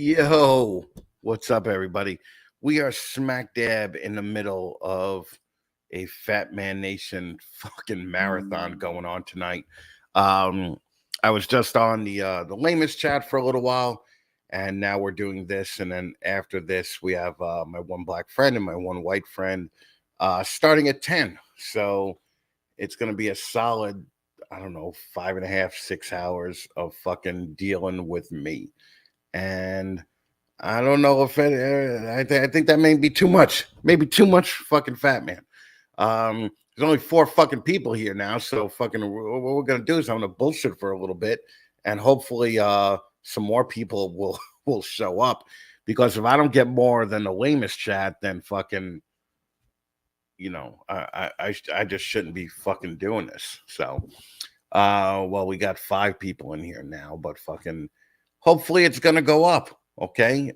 Yo, what's up, everybody? We are smack dab in the middle of a Fat Man Nation fucking marathon going on tonight. Um, I was just on the lamest chat for a little while, and now we're doing this. And then after this, we have my one black friend and my one white friend starting at 10. So it's going to be a solid, I don't know, 5.5, 6 hours of fucking dealing with me. And I don't know if I think that may be too much. Maybe too much fucking Fat Man. There's only four fucking people here now, so fucking what we're gonna do is I'm gonna bullshit for a little bit, and hopefully some more people will will show up. Because if I don't get more than the lamest chat, then fucking I just shouldn't be fucking doing this. So well, we got five people in here now, but fucking hopefully it's gonna go up. Okay.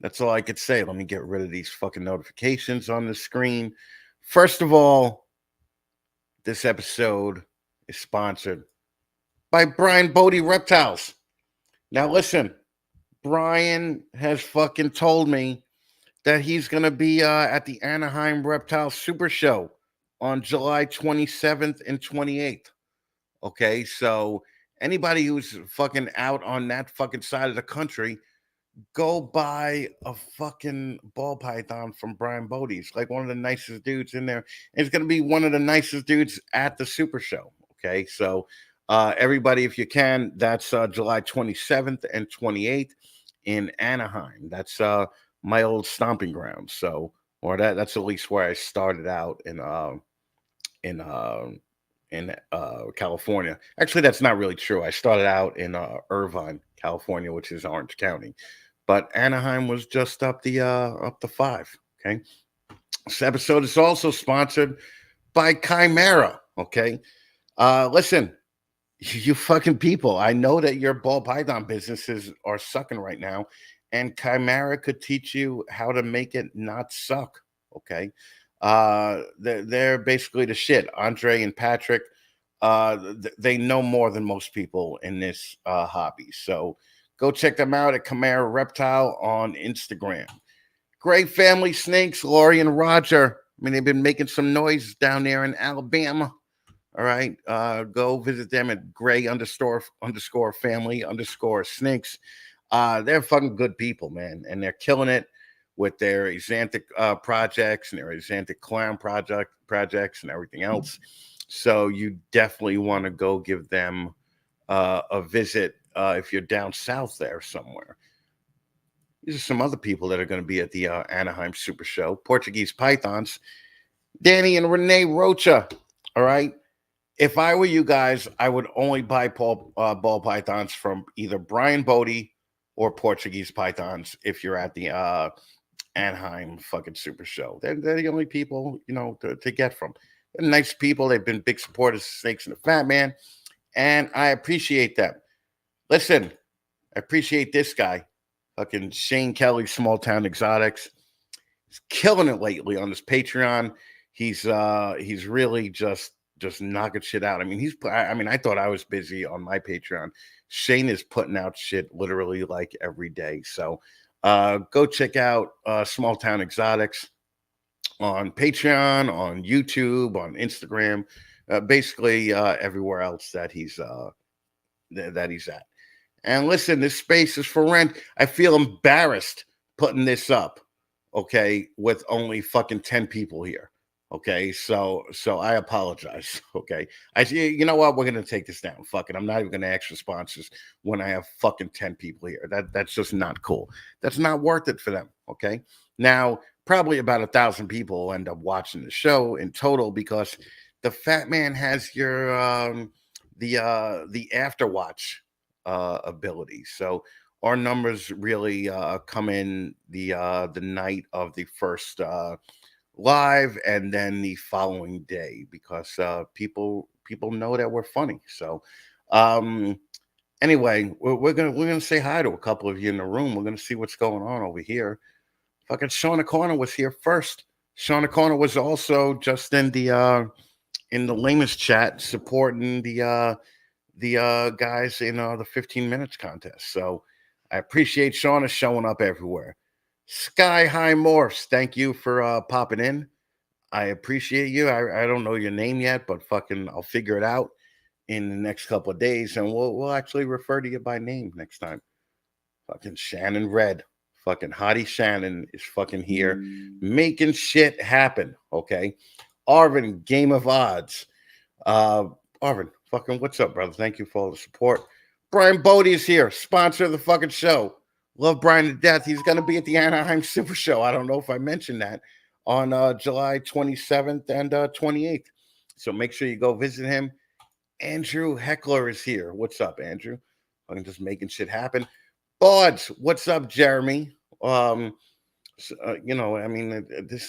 That's all I could say. Let me get rid of these fucking notifications on the screen. First of all, this episode is sponsored by Brian Bodie Reptiles. Now listen, Brian has fucking told me that he's gonna be at the Anaheim Reptile Super Show on July 27th and 28th. Okay, so anybody who's fucking out on that fucking side of the country, go buy a fucking ball python from Brian Bodie's, like one of the nicest dudes in there. And it's gonna be one of the nicest dudes at the Super Show. Okay, so everybody, if you can, that's July 27th and 28th in Anaheim. That's my old stomping ground. So, or that's at least where I started out in California. Actually, that's not really true. I started out in Irvine, California, which is Orange County, but Anaheim was just up the five. Okay, this episode is also sponsored by Chimera. Okay, listen, you fucking people. I know that your ball python businesses are sucking right now, and Chimera could teach you how to make it not suck. Okay, they're basically the shit. Andre and Patrick, they know more than most people in this hobby. So go check them out at Chimera Reptile on Instagram. Great family snakes, Lori and Roger. I mean, they've been making some noise down there in Alabama. All right, go visit them at Gray underscore family underscore snakes. They're fucking good people, man, and they're killing it with their Xanthic projects and their Xanthic clown projects and everything else. So you definitely want to go give them a visit if you're down south there somewhere. These are some other people that are going to be at the Anaheim Super Show. Portuguese Pythons, Danny and Renee Rocha. All right. If I were you guys, I would only buy ball pythons from either Brian Bodie or Portuguese Pythons if you're at the Anaheim fucking Super Show. They're the only people, to get from. They're nice people. They've been big supporters of Snakes and the Fat Man, and I appreciate them. Listen, I appreciate this guy, fucking Shane Kelly, Small Town Exotics. He's killing it lately on his Patreon. He's really just knocking shit out. I mean, I thought I was busy on my Patreon. Shane is putting out shit literally like every day. So go check out Small Town Exotics on Patreon, on YouTube, on Instagram, basically everywhere else that he's at. And listen, this space is for rent. I feel embarrassed putting this up, okay, with only fucking 10 people here. Okay, so I apologize. Okay, you know what? We're gonna take this down. Fuck it. I'm not even gonna ask for sponsors when I have fucking 10 people here. That's just not cool. That's not worth it for them. Okay, now probably about 1,000 people will end up watching the show in total because the Fat Man has your the afterwatch ability. So our numbers really come in the night of the first live and then the following day because people know that we're funny. So anyway, we're gonna say hi to a couple of you in the room. We're gonna see what's going on over here. Fucking Shauna Corner was here first. Shauna Corner was also just in the lamest chat supporting the guys in the 15 minutes contest. So I appreciate Shauna showing up everywhere. Sky High Morphs, thank you for popping in. I appreciate you. I don't know your name yet, but fucking I'll figure it out in the next couple of days, and we'll actually refer to you by name next time. Fucking Shannon Red, fucking Hottie Shannon is fucking here, making shit happen. Okay, Arvin, Game of Odds. Arvin, fucking what's up, brother? Thank you for all the support. Brian Bodie is here, sponsor of the fucking show. Love Brian to death. He's gonna be at the Anaheim Super Show. I don't know if I mentioned that on July 27th and 28th. So make sure you go visit him. Andrew Heckler is here. What's up, Andrew? I'm just making shit happen. Bods, what's up, Jeremy? This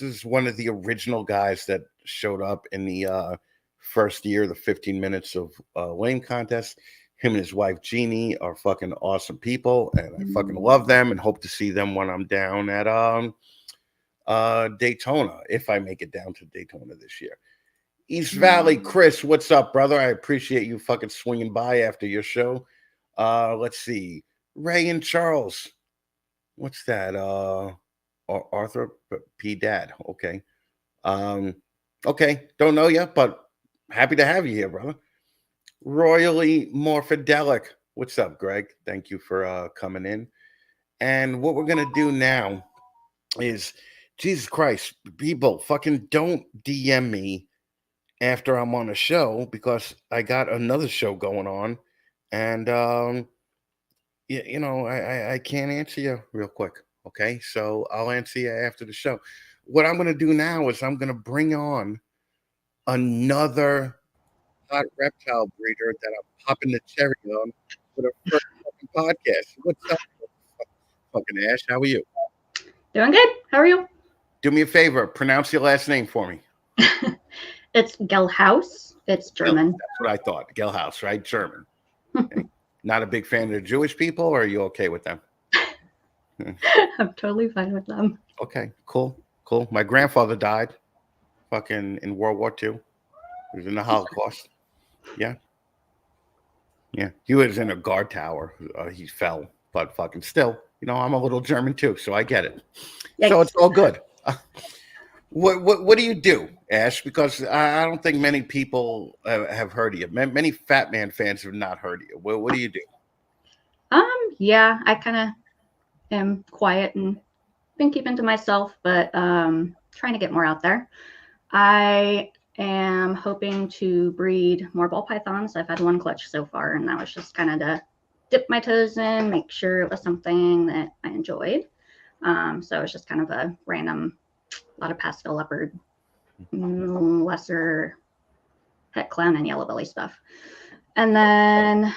is one of the original guys that showed up in the first year, the 15 minutes of Lane contest. Him and his wife Jeannie are fucking awesome people, and I fucking love them and hope to see them when I'm down at Daytona, if I make it down to Daytona this year. East Valley, Chris, what's up, brother? I appreciate you fucking swinging by after your show. Let's see. Ray and Charles. What's that? Arthur P. Dad. Okay. Okay. Don't know yet, but happy to have you here, brother. Royally Morphidelic. What's up, Greg? Thank you for coming in. And what we're going to do now is, Jesus Christ, people, fucking don't DM me after I'm on a show, because I got another show going on, and I can't answer you real quick. Okay, so I'll answer you after the show. What I'm going to do now is I'm going to bring on another hot reptile breeder that I'm popping the cherry on for the first fucking podcast. What's up, fucking Ash? How are you? Doing good. How are you? Do me a favor. Pronounce your last name for me. It's Gelhaus. It's German. That's what I thought. Gelhaus, right? German. Okay. Not a big fan of the Jewish people, or are you okay with them? I'm totally fine with them. Okay, cool. My grandfather died fucking in World War II. He was in the Holocaust. Yeah. He was in a guard tower. He fell, but fucking still, I'm a little German too, so I get it. Yikes. So it's all good. What do you do, Ash? Because I don't think many people have heard of you. Many Fatman fans have not heard of you. What do you do? Yeah, I kind of am quiet and been keeping to myself, but trying to get more out there. I am hoping to breed more ball pythons. I've had one clutch so far, and that was just kind of to dip my toes in, make sure it was something that I enjoyed. So it's just kind of a random, a lot of pastel leopard, lesser het clown, and yellow belly stuff. And then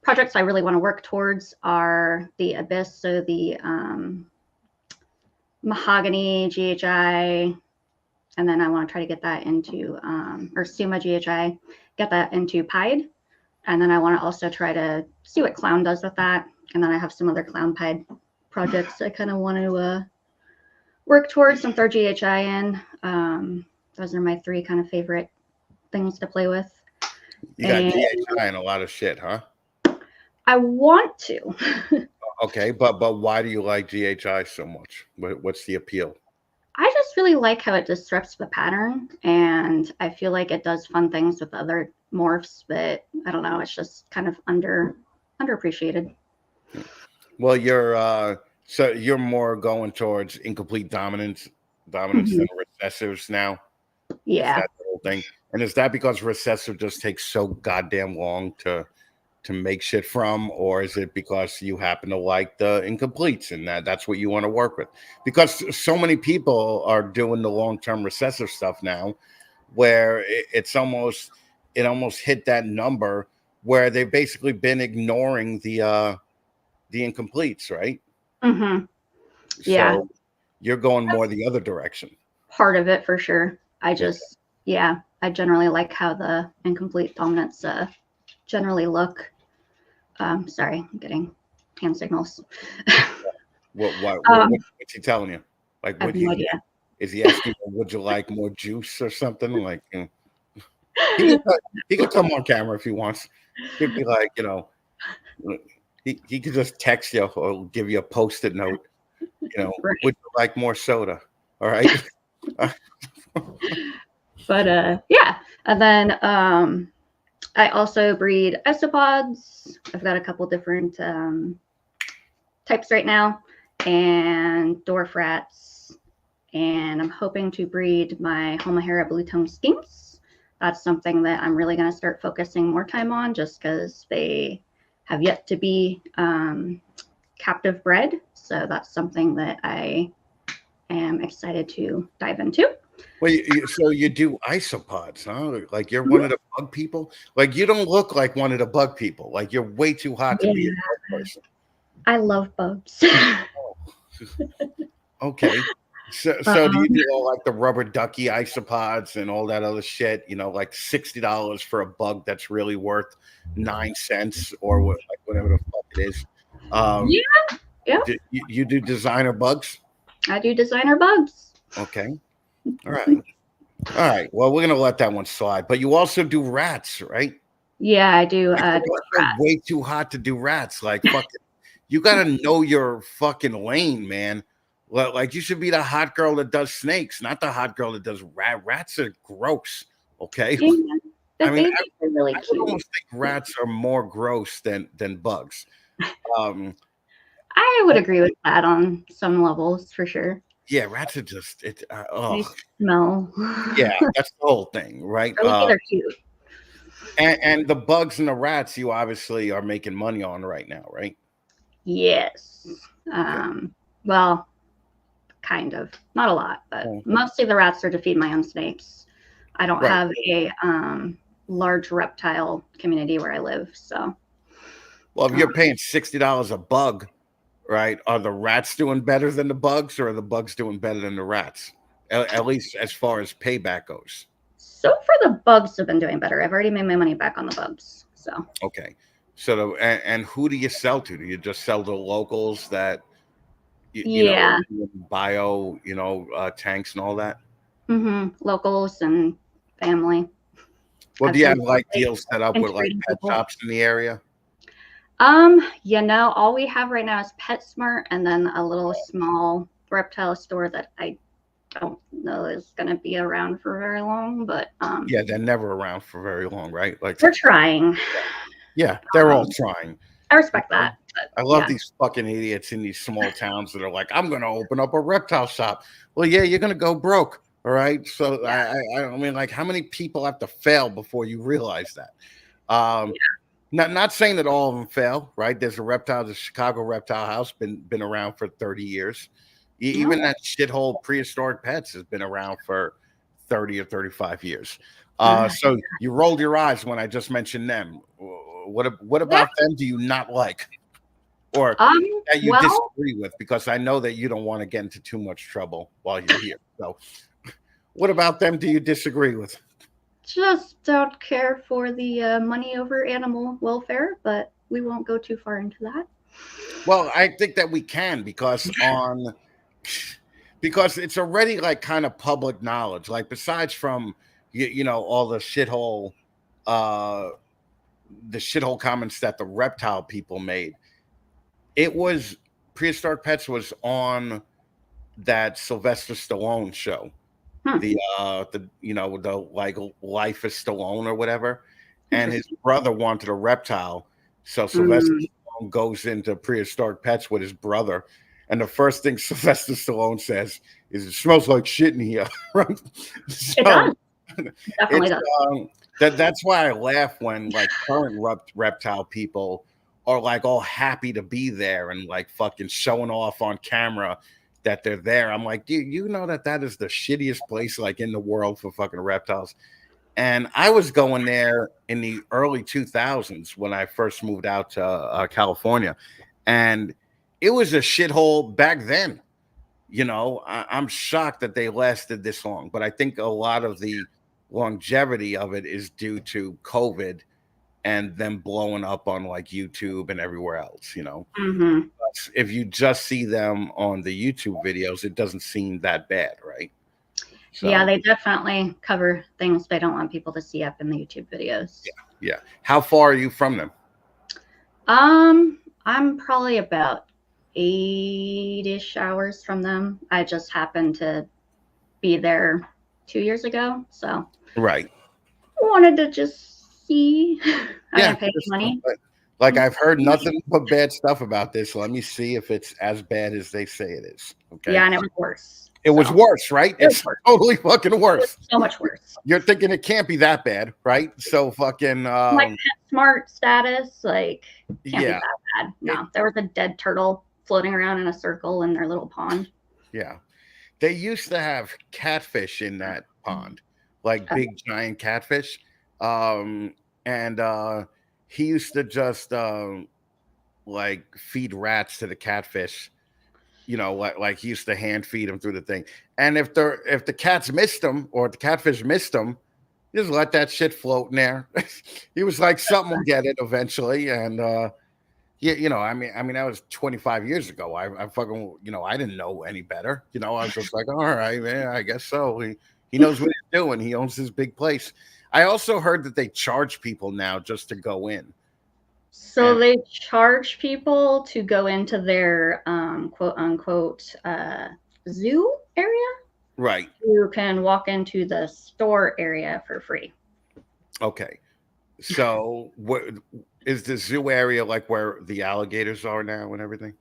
projects I really want to work towards are the Abyss, so the Mahogany GHI, and then I want to try to get that into, or Suma GHI, get that into Pied. And then I want to also try to see what Clown does with that. And then I have some other Clown Pied projects I kind of want to work towards and throw GHI in. Those are my three kind of favorite things to play with. You got GHI and a lot of shit, huh? I want to. Okay, but why do you like GHI so much? What's the appeal? I just really like how it disrupts the pattern, and I feel like it does fun things with other morphs, but I don't know, it's just kind of underappreciated. Well, you're more going towards incomplete dominance than recessives now. Yeah. Is that the whole thing? And is that because recessive just takes so goddamn long to make shit from, or is it because you happen to like the incompletes and that's what you want to work with? Because so many people are doing the long-term recessive stuff now, where it almost hit that number where they've basically been ignoring the incompletes, right? Mm-hmm. Yeah. So you're going more the other direction. Part of it for sure. I generally like how the incomplete dominants generally look. Sorry, I'm getting hand signals. What's he telling you? Like, I have no idea. Is he asking, would you like more juice or something? Like, he can come on camera if he wants. He'd be like, he could just text you or give you a post-it note. Right. Would you like more soda? All right. But yeah, and then I also breed isopods. I've got a couple different types right now, and dwarf rats, and I'm hoping to breed my Homahera blue-tongued skinks. That's something that I'm really going to start focusing more time on, just because they have yet to be captive bred. So that's something that I am excited to dive into. Well, so you do isopods, huh? Like you're one of the bug people. Like you don't look like one of the bug people. Like you're way too hot to be a bug person. I love bugs. Okay. So do you do all like the rubber ducky isopods and all that other shit? Like $60 for a bug that's really worth 9 cents or whatever the fuck it is. Yeah. You do designer bugs? I do designer bugs. Okay. All right. Well, we're gonna let that one slide. But you also do rats, right? Yeah, I do. Rats. Way too hot to do rats. Like fucking, you gotta know your fucking lane, man. Like you should be the hot girl that does snakes, not the hot girl that does rats. Are gross. Okay. Yeah, I mean, are really cute. I almost think rats are more gross than bugs. I would agree with that on some levels for sure. Yeah, rats are just They smell. Yeah, that's the whole thing, right? They're cute. And the bugs and the rats, you obviously are making money on right now, right? Yes. Well, kind of. Not a lot, but mostly the rats are to feed my own snakes. I don't have a large reptile community where I live, so. Well, if you're paying $60 a bug, right? Are the rats doing better than the bugs, or are the bugs doing better than the rats? At least as far as payback goes. So far, the bugs have been doing better. I've already made my money back on the bugs. So. Okay. So and who do you sell to? Do you just sell to locals that you know, bio, tanks and all that? Locals and family. Well, do you have like deals set up with like pet shops in the area? All we have right now is PetSmart, and then a little small reptile store that I don't know is going to be around for very long, but yeah, they're never around for very long, right? Like they're trying. Yeah, they're all trying. I respect that. I love these fucking idiots in these small towns that are like, I'm going to open up a reptile shop. Well, yeah, you're going to go broke. All right. So I mean, like, how many people have to fail before you realize that? Not saying that all of them fail, right? There's the Chicago Reptile House, been around for 30 years. Even that shithole Prehistoric Pets has been around for 30 or 35 years. So you rolled your eyes when I just mentioned them. What about them do you not like? Or that you disagree with? Because I know that you don't want to get into too much trouble while you're here. So what about them do you disagree with? Just don't care for the money over animal welfare, but we won't go too far into that. Well, I think that we can because it's already like kind of public knowledge. Like besides from all the shithole comments that the reptile people made, it was Prehistoric Pets was on that Sylvester Stallone show. The like Life is Stallone or whatever, and his brother wanted a reptile, so Sylvester Stallone goes into Prehistoric Pets with his brother, and the first thing Sylvester Stallone says is, "It smells like shit in here." Right? So, it does. Definitely does. That's why I laugh when like current reptile people are like all happy to be there and like fucking showing off on camera that they're there. I'm like, dude, you know that is the shittiest place like in the world for fucking reptiles. And I was going there in the early 2000s when I first moved out to California, and it was a shithole back then. I'm shocked that they lasted this long, but I think a lot of the longevity of it is due to COVID and them blowing up on like YouTube and everywhere else. If you just see them on the YouTube videos, it doesn't seem that bad, right? So, yeah, they definitely cover things they don't want people to see up in the YouTube videos. Yeah. How far are you from them? I'm probably about 8-ish hours from them. I just happened to be there 2 years ago, so Right. wanted to just see. I Yeah. didn't pay any money. Like I've heard nothing but bad stuff about this. Let me see if it's as bad as they say it is. Okay. Yeah, and it was worse. It was So worse, right? it was It's worse. totally fucking It worse. was so much worse. You're thinking it can't be that bad, right? So fucking Like pet smart status, like can't be yeah. that bad. No, there was a dead turtle floating around in a circle in their little pond. Yeah. They used to have catfish in that pond, like big giant catfish. And he used to just like feed rats to the catfish, you know, like he used to hand feed them through the thing. And if the cats missed him or if the catfish missed him, just let that shit float in there. He was like, something will get it eventually. And yeah, you know, I mean, that was 25 years ago. I fucking, you know, I didn't know any better. You know, I was just like, all right, man, I guess so. He knows what he's doing. He owns his big place. I also heard that they charge people now just to go in. So And they charge people to go into their quote unquote zoo area. right. You can walk into the store area for free. Okay. So what is the zoo area like where the alligators are now and everything?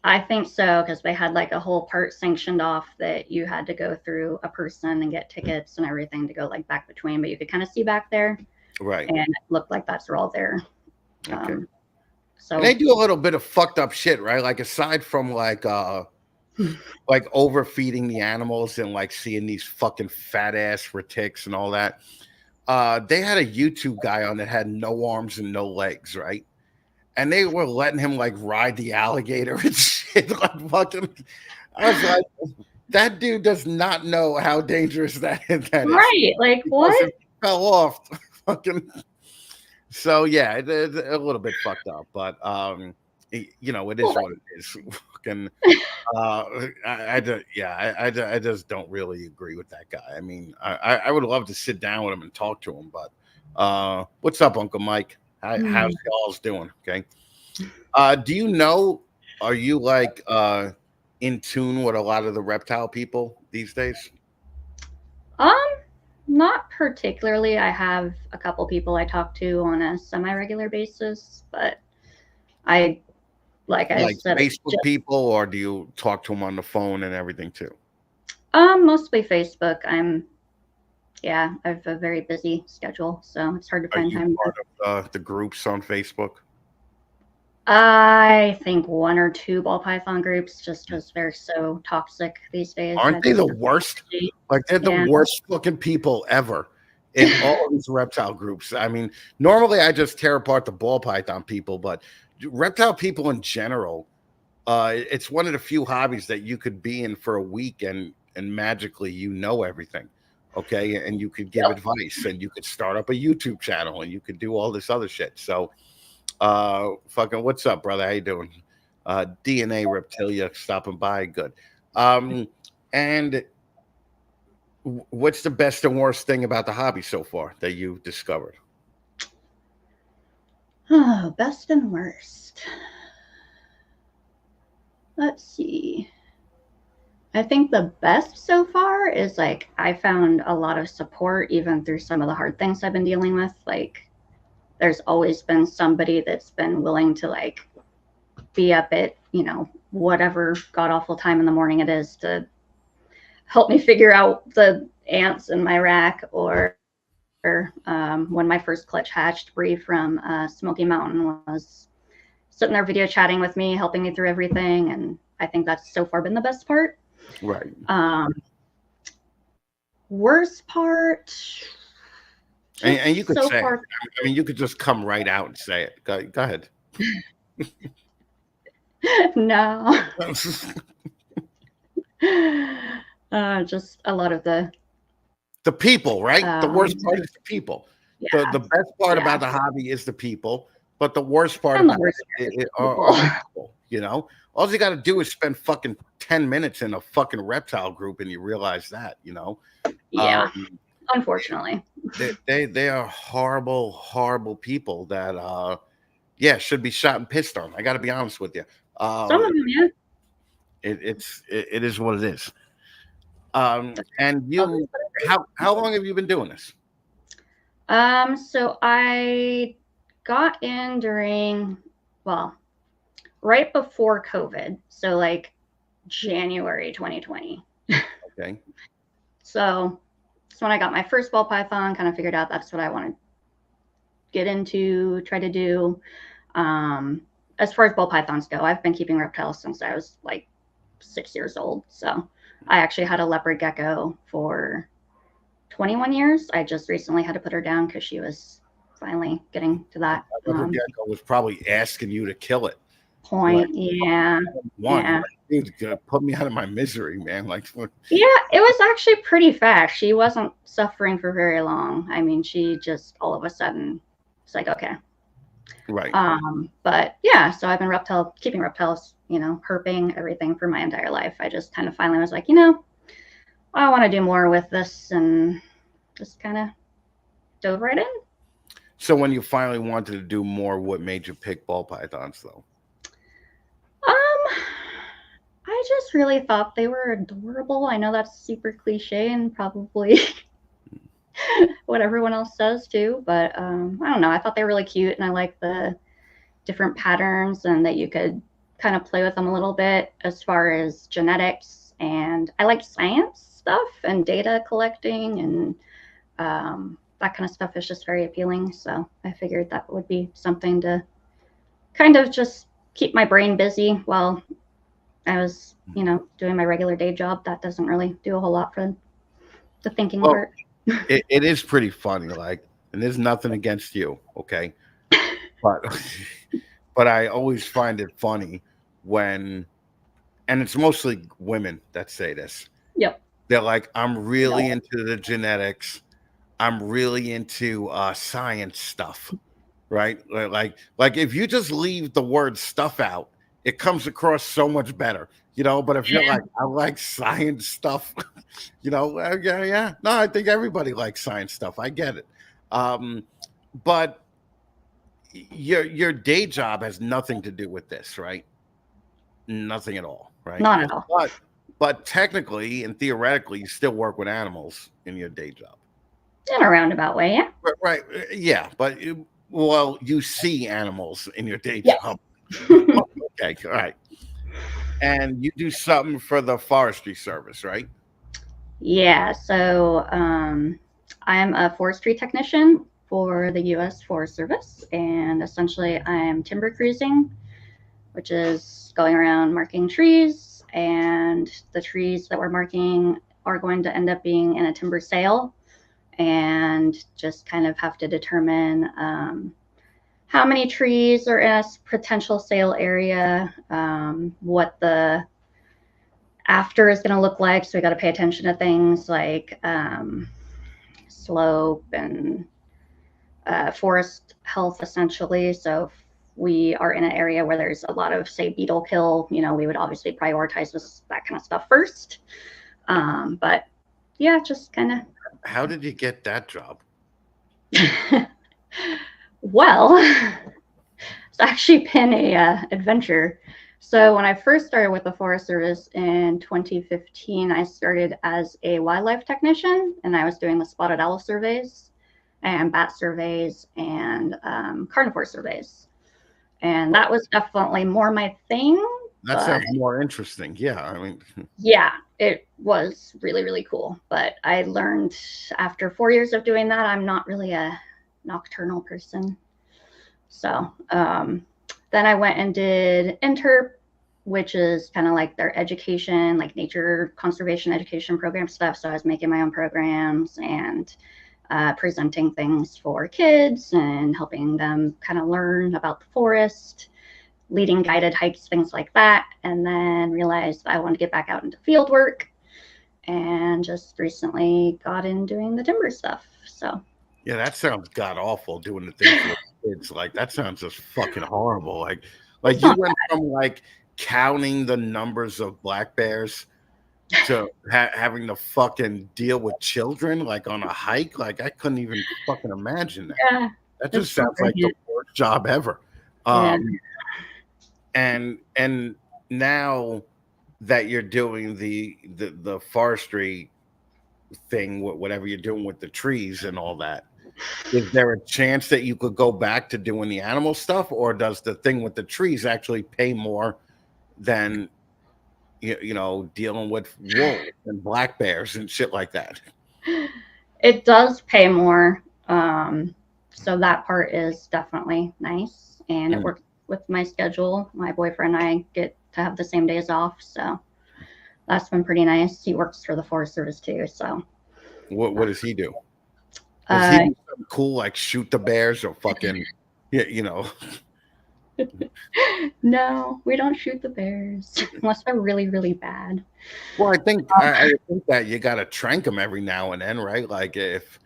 I think so, because they had like a whole part sanctioned off that you had to go through a person and get tickets and everything to go like back between, but you could kind of see back there. Right. And it looked like that's all there. Okay. So And they do a little bit of fucked up shit, right? Like aside from like overfeeding the animals and like seeing these fucking fat ass retics and all that. They had a YouTube guy on that had no arms and no legs, right? And they were letting him like ride the alligator and shit. Like fucking, I was like, that dude does not know how dangerous that is. right, like Because what? if he fell off, fucking. So yeah, it's a little bit fucked up, but you know, it is what it is. Fucking, I just don't really agree with that guy. I mean, I would love to sit down with him and talk to him, but what's up, Uncle Mike? How's y'all's doing? Okay. Do you know? Are you like in tune with a lot of the reptile people these days? Not particularly. I have a couple people I talk to on a semi-regular basis, but I like said, Facebook people, or do you talk to them on the phone and everything too? Mostly Facebook. I have a very busy schedule, so it's hard to find time. Part of the groups on Facebook? I think one or two ball python groups, just because they're so toxic these days. Aren't they the worst? Like they're the worst fucking people ever in all of these reptile groups. I mean, normally I just tear apart the ball python people, but reptile people in general, it's one of the few hobbies that you could be in for a week and magically you know everything. Okay. And you could give advice and you could start up a YouTube channel and you could do all this other shit. So fucking what's up, brother? How you doing? DNA Reptilia stopping by. Good. And what's the best and worst thing about the hobby so far that you've discovered? Oh, best and worst. Let's see. I think the best so far is like I found a lot of support even through some of the hard things I've been dealing with. Like there's always been somebody that's been willing to like be up at, you know, whatever god awful time in the morning it is to help me figure out the ants in my rack, or when my first clutch hatched, Bree from Smoky Mountain was sitting there video chatting with me, helping me through everything. And I think that's so far been the best part. Right. Worst part. And you could so say, far, I mean, you could just come right out and say it. Go ahead. No. Just a lot of the people, right? The worst part is the people. Yeah, the best part about the hobby is the people, but the worst part about it are people, you know? All you got to do is spend fucking 10 minutes in a fucking reptile group and you realize that, you know? Yeah, unfortunately. They are horrible, horrible people that Yeah, should be shot and pissed on. I got to be honest with you. Some of them, yeah. It is what it is. And Others you, that are how long have you been doing this? great. So I got in right before COVID. So like January 2020. Okay. So that's when I got my first ball python, kind of figured out that's what I want to get into, try to do. As far as ball pythons go, I've been keeping reptiles since I was like 6 years old. So I actually had a leopard gecko for 21 years. I just recently had to put her down because she was finally getting to that Gecko was probably asking you to kill it. point. Like, Yeah. one, Yeah. like, dude, put me out of my misery, man. Like, Yeah, it was actually pretty fast. She wasn't suffering for very long. I mean, she just all of a sudden, it's like, okay. right. But yeah, so I've been keeping reptiles, herping, everything for my entire life. I just kind of finally was like, I want to do more with this, and just kind of dove right in. So when you finally wanted to do more, what made you pick ball pythons, though? I just really thought they were adorable. I know that's super cliche and probably what everyone else says too, but I don't know. I thought they were really cute, and I like the different patterns, and that you could kind of play with them a little bit as far as genetics. And I like science stuff and data collecting, and that kind of stuff is just very appealing. So I figured that would be something to kind of just keep my brain busy while I was, doing my regular day job. That doesn't really do a whole lot for the thinking part. It is pretty funny, like, and there's nothing against you, okay? But I always find it funny when, and it's mostly women that say this. Yep. They're like, I'm really into the genetics. I'm really into science stuff, right? Like if you just leave the word stuff out, it comes across so much better, But if you're like, I like science stuff, yeah. No, I think everybody likes science stuff. I get it. But your day job has nothing to do with this, right? Nothing at all, right? Not at all. But technically and theoretically, you still work with animals in your day job. In a roundabout way, yeah. Right. Yeah. But you see animals in your day job. Okay. All right. And you do something for the Forestry Service, right? Yeah. So I'm a forestry technician for the U.S. Forest Service, and essentially I'm timber cruising, which is going around marking trees, and the trees that we're marking are going to end up being in a timber sale, and just kind of have to determine how many trees are in a potential sale area, what the after is going to look like. So we got to pay attention to things like slope and forest health, essentially. So if we are in an area where there's a lot of, say, beetle kill, we would obviously prioritize that kind of stuff first. But yeah, just kind of. How did you get that job? Well, it's actually been a adventure. So when I first started with the Forest Service in 2015, I started as a wildlife technician, and I was doing the spotted owl surveys and bat surveys and carnivore surveys. And that was definitely more my thing. That sounds more interesting. Yeah, I mean. Yeah, it was really, really cool. But I learned after 4 years of doing that, I'm not really a nocturnal person. So then I went and did interp, which is kind of like their education, like nature conservation education program stuff. So I was making my own programs and presenting things for kids and helping them kind of learn about the forest, leading guided hikes, things like that. And then realized I wanted to get back out into field work, and just recently got in doing the timber stuff. So yeah, that sounds god awful, doing the things with kids. Like, that sounds just fucking horrible. Like you went from like counting the numbers of black bears to having to fucking deal with children, like on a hike. Like, I couldn't even fucking imagine that. Yeah, that just sounds like the worst job ever. Yeah. Um, and now that you're doing the forestry thing, whatever you're doing with the trees and all that, is there a chance that you could go back to doing the animal stuff, or does the thing with the trees actually pay more than dealing with wolves and black bears and shit like that? It does pay more. So that part is definitely nice, and it Mm. works with my schedule. My boyfriend and I get to have the same days off, so that's been pretty nice. He works for the Forest Service too, so What does he do? Does he uh, do something cool like shoot the bears or fucking, yeah, no, we don't shoot the bears unless they're really, really bad. Well, I think that you got to trank them every now and then, right? Like if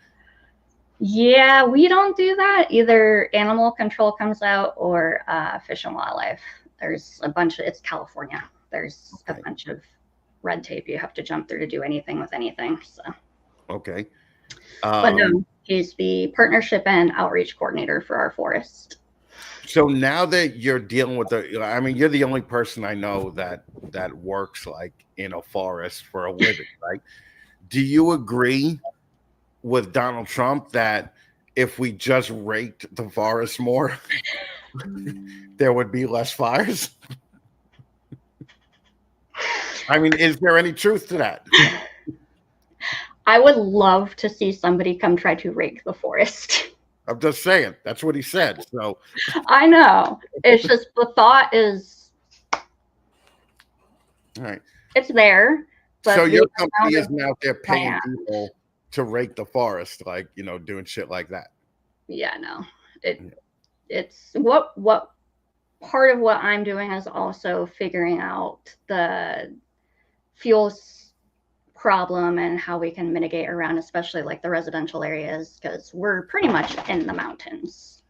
Yeah, we don't do that. Either animal control comes out or fish and wildlife. There's a bunch of, it's California. There's a bunch of red tape you have to jump through to do anything with anything. So, okay, but no, he's the partnership and outreach coordinator for our forest. so now that you're dealing with I mean, you're the only person I know that works like in a forest for a living, right? Do you agree with Donald Trump that if we just raked the forest more, there would be less fires? I mean, is there any truth to that? I would love to see somebody come try to rake the forest. I'm just saying, that's what he said. So I know. It's just the thought is, all right. it's there. But So your company isn't out there paying land. people to rake the forest, like doing shit like that. Yeah, no. It's what part of what I'm doing is also figuring out the fuels problem and how we can mitigate around, especially like the residential areas, because we're pretty much in the mountains.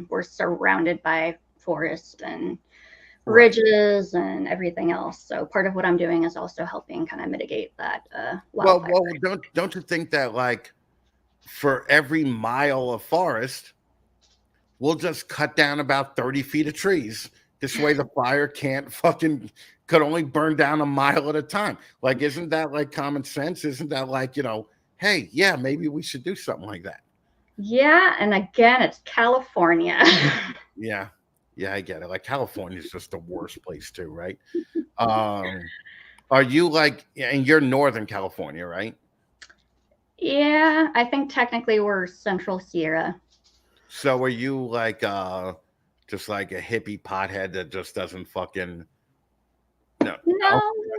We're surrounded by forest and ridges and everything else. So part of what I'm doing is also helping kind of mitigate that wildfire. Well, don't you think that like for every mile of forest, we'll just cut down about 30 feet of trees? This way the fire could only burn down a mile at a time. Like, isn't that like common sense? Isn't that like, hey, yeah, maybe we should do something like that? Yeah, and again, it's California. Yeah. Yeah, I get it. Like California is just the worst place too, right? Are you like, and you're Northern California, right? Yeah, I think technically we're Central Sierra. So are you like just like a hippie pothead that just doesn't fucking no,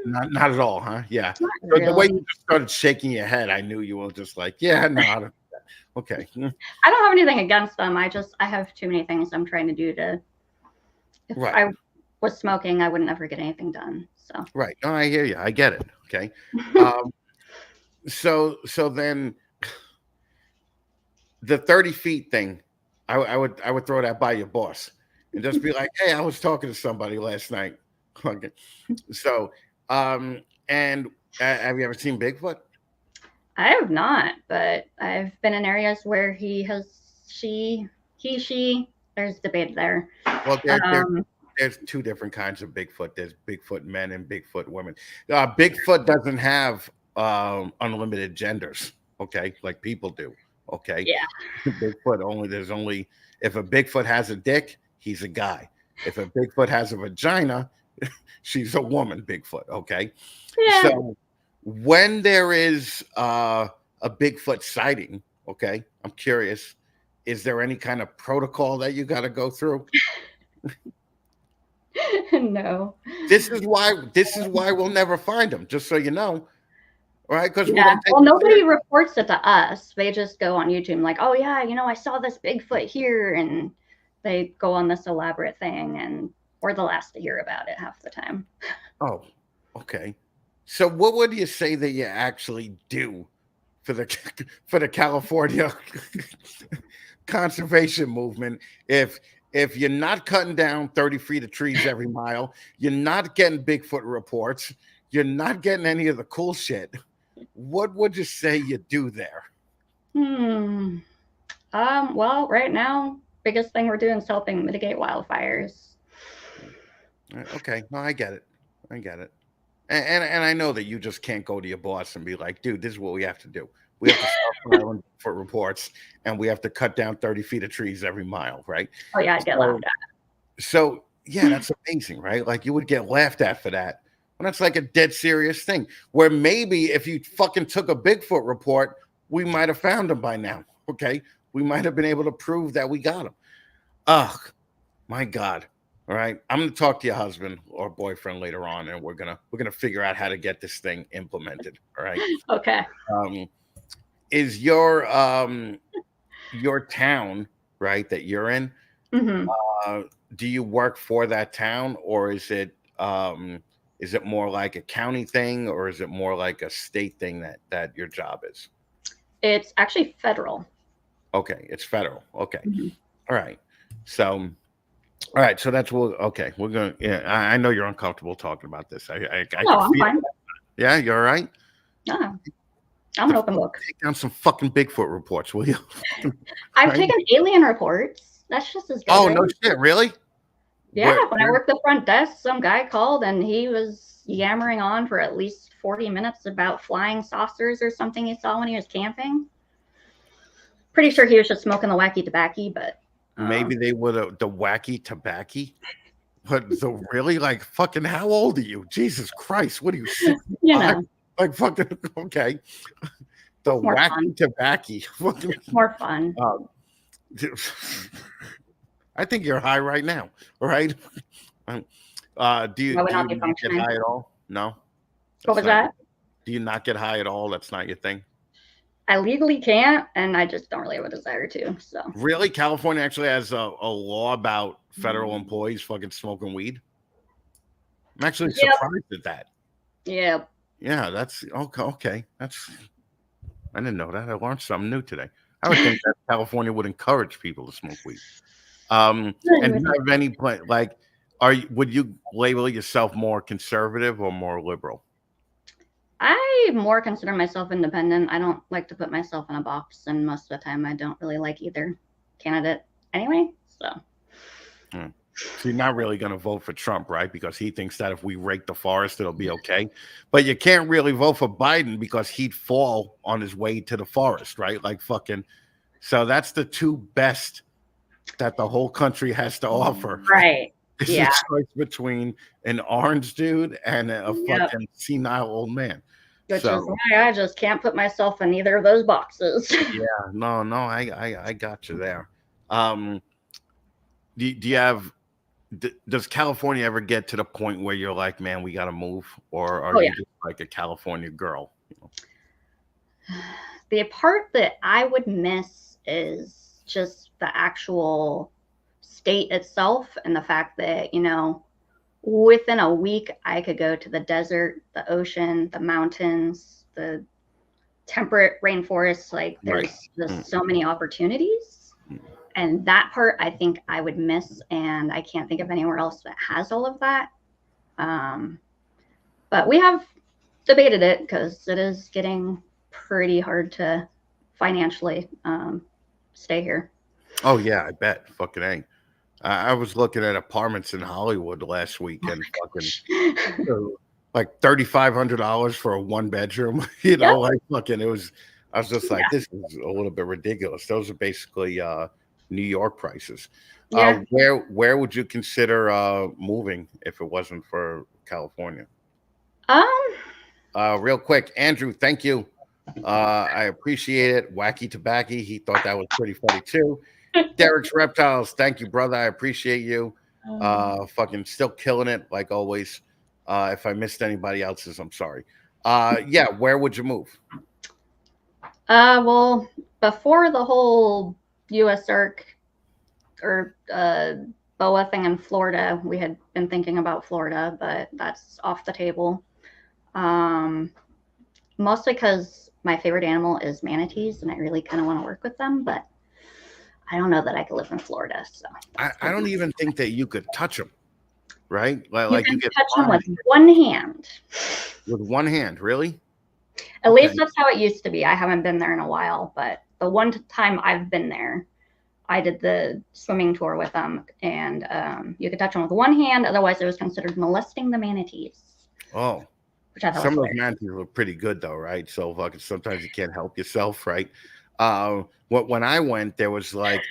not at all, huh? Yeah. Really. The way you just started shaking your head, I knew you were just like, yeah, no, okay. I don't have anything against them. I have too many things I'm trying to do to. If I was smoking, I wouldn't ever get anything done. So right. No, I hear you. I get it. Okay. So then the 30 feet thing, I would throw that by your boss and just be like, hey, I was talking to somebody last night. Okay. So and have you ever seen Bigfoot? I have not, but I've been in areas where she, there's debate there. Well, there's two different kinds of Bigfoot. There's Bigfoot men and Bigfoot women. Bigfoot doesn't have unlimited genders, okay, like people do. Okay. Yeah. There's only if a Bigfoot has a dick, he's a guy. If a Bigfoot has a vagina, she's a woman. Bigfoot. Okay. Yeah. So when there is a Bigfoot sighting, okay, I'm curious, is there any kind of protocol that you got to go through? No. This is why we'll never find them, just so you know. Right? Because nobody reports it to us. They just go on YouTube like, oh yeah, I saw this Bigfoot here, and they go on this elaborate thing, and we're the last to hear about it half the time. Oh, okay. So what would you say that you actually do for the California conservation movement if you're not cutting down 30 feet of trees every mile, you're not getting Bigfoot reports, you're not getting any of the cool shit? What would you say you do there? Well, right now biggest thing we're doing is helping mitigate wildfires. Okay, no, I get it. I get it. And I know that you just can't go to your boss and be like, dude, this is what we have to do. We have to start filing for reports, and we have to cut down 30 feet of trees every mile, right? Oh yeah, I'd get laughed at. So yeah, that's amazing, right? Like you would get laughed at for that. And that's like a dead serious thing. Where maybe if you fucking took a Bigfoot report, we might have found him by now. Okay. We might have been able to prove that we got him. Ugh, my God. All right. I'm gonna talk to your husband or boyfriend later on, and we're gonna figure out how to get this thing implemented. All right. Okay. Is your town, right, that you're in? Mm-hmm. Do you work for that town, or is it more like a county thing, or is it more like a state thing that your job is? It's actually federal. Okay, it's federal. Okay. Mm-hmm. All right. So all right, so that's what. Okay, we're gonna. Yeah, I know you're uncomfortable talking about this. I No, I'm fine. Yeah, you're all right. Yeah, I'm an open book. Take down some fucking Bigfoot reports, will you? I've taken alien reports. That's just as good. Oh, no shit, really? Yeah, when I worked the front desk, some guy called and he was yammering on for at least 40 minutes about flying saucers or something he saw when he was camping. Pretty sure he was just smoking the wacky tobacco, but maybe they would have the wacky tobacco. But really, like, fucking, how old are you? Jesus Christ, what are you? 65? You know, like fucking okay. The wacky tobacco. More fun. I think you're high right now, right? Do you not get high at all? No. What was that? Do you not get high at all? That's not your thing. I legally can't, and I just don't really have a desire to. So really, California actually has a law about federal employees fucking smoking weed. I'm actually surprised at that. Yeah. Yeah, that's okay. Okay, that's. I didn't know that. I learned something new today. I would think that California would encourage people to smoke weed. And do you have any plan? Like, would you label yourself more conservative or more liberal? I more consider myself independent. I don't like to put myself in a box, and most of the time I don't really like either candidate anyway. So you're not really going to vote for Trump, right? Because he thinks that if we rake the forest, it'll be okay. But you can't really vote for Biden because he'd fall on his way to the forest, right? Like fucking. So that's the two best that the whole country has to offer. Right. It's a choice between an orange dude and a fucking senile old man. Which is why I just can't put myself in either of those boxes. Yeah, no, I got you there. Do you have? Does California ever get to the point where you're like, man, we got to move, or are you just like a California girl? You know? The part that I would miss is just the actual state itself, and the fact that, you know, within a week I could go to the desert, the ocean, the mountains, the temperate rainforests. Like there's just so many opportunities. And that part I think I would miss, and I can't think of anywhere else that has all of that. But we have debated it because it is getting pretty hard to financially stay here. Oh yeah, I bet. Fucking A. I was looking at apartments in Hollywood last week, and fucking like $3,500 for a 1-bedroom. You know, like fucking. I was just like, this is a little bit ridiculous. Those are basically New York prices. Yeah. Where would you consider moving if it wasn't for California? Real quick, Andrew, thank you. I appreciate it. Wacky Tobacco, he thought that was pretty funny too. Derek's Reptiles, thank you, brother. I appreciate you. Fucking still killing it like always. If I missed anybody else's, I'm sorry. Yeah, where would you move? Well, before the whole USARK or BOA thing in Florida, we had been thinking about Florida, but that's off the table. Mostly because my favorite animal is manatees, and I really kind of want to work with them, but I don't know that I could live in Florida. So I don't even think that you could touch them, right? Like you can touch them with one hand. With one hand, really? At least that's how it used to be. I haven't been there in a while, but the one time I've been there, I did the swimming tour with them, and you could touch them with one hand. Otherwise, it was considered molesting the manatees. Oh, Which I thought some was of those hilarious. manatees were pretty good though, right? So fucking sometimes you can't help yourself, right? When I went, there was like